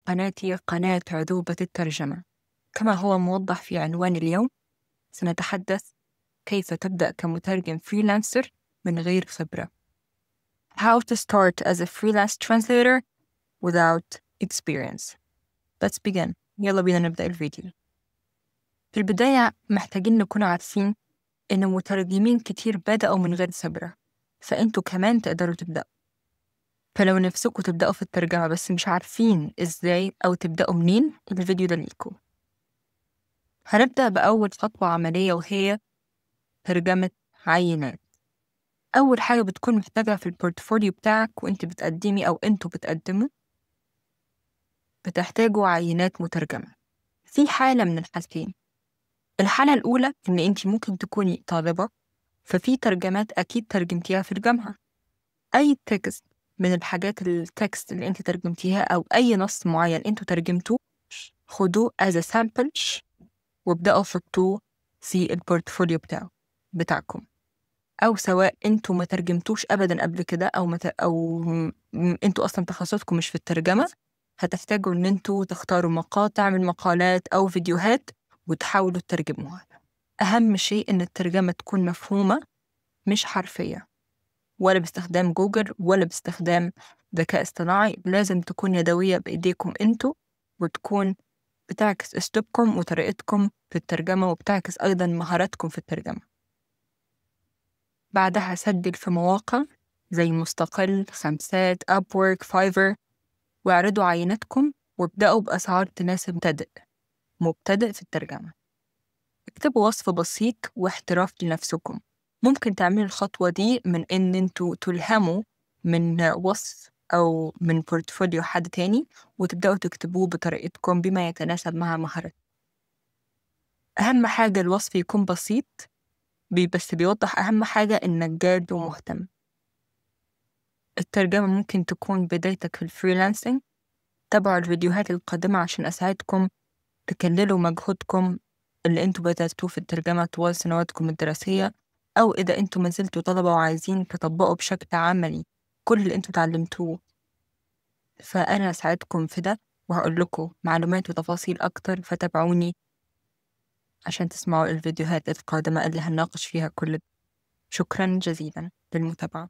قناتي قناة عذوبة الترجمة. كما هو موضح في عنوان اليوم، سنتحدث كيف تبدأ كمترجم فريلانسر من غير خبرة. How to start as a freelance translator without experience. Let's begin. يلا بينا نبدأ الفيديو. في البداية محتاجين نكون عارفين إن مترجمين كتير بدأوا من غير خبرة، فأنتوا كمان تقدروا تبدأوا. فلو نفسكوا تبدأوا في الترجمة بس مش عارفين إزاي أو تبدأوا منين، الفيديو ده ليكوا. هنبدأ بأول خطوة عملية، وهي ترجمة عينات. أول حاجة بتكون محتاجها في البورتفوليو بتاعك وإنت بتقدمي أو إنتوا بتقدموا، بتحتاجوا عينات مترجمة. في حالة من الحالتين. الحالة الأولى إن إنت ممكن تكوني طالبة، ففي ترجمات أكيد ترجمتيها في الجامعة. أي تكست من الحاجات التكست اللي إنت ترجمتيها أو أي نص معين إنتوا ترجمتوه، خدوه as a sample وابدأوا حطوه في البورتفوليو بتاعكم. أو سواء أنتوا ما ترجمتوش أبداً قبل كده أو أنتوا أصلاً تخصصكم مش في الترجمة، هتحتاجوا إن أنتوا تختاروا مقاطع من مقالات أو فيديوهات وتحاولوا تترجموها. أهم شيء إن الترجمة تكون مفهومة مش حرفية، ولا باستخدام جوجل ولا باستخدام ذكاء اصطناعي. لازم تكون يدوية بإيديكم أنتوا، وتكون بتعكس أسلوبكم وطريقتكم في الترجمة، وبتعكس أيضاً مهاراتكم في الترجمة. بعدها سجل في مواقع زي مستقل، خمسات، أبورك، فايفر، واعرضوا عيناتكم وابدأوا بأسعار تناسب مبتدئ في الترجمة. اكتبوا وصف بسيط واحتراف لنفسكم. ممكن تعملوا الخطوة دي من إن انتوا تلهموا من وصف أو من بورتفوليو حد تاني وتبدأوا تكتبوه بطريقتكم بما يتناسب مع مهارتكم. أهم حاجة الوصف يكون بسيط بس بيوضح أهم حاجة إنك جاد ومهتم. الترجمة ممكن تكون بدايتك في الفريلانسينج. تابعوا الفيديوهات القادمة عشان أساعدكم تكللوا مجهودكم اللي انتوا بدأتوه في الترجمة طوال سنواتكم الدراسية، أو إذا انتوا ما زلتوا طلبة وعايزين تطبقوا بشكل عملي كل اللي انتوا تعلمتوه، فأنا أساعدكم في ده وهقول لكم معلومات وتفاصيل أكتر. فتابعوني عشان تسمعوا الفيديوهات القادمة اللي هنناقش فيها كل ده. شكراً جزيلاً للمتابعة.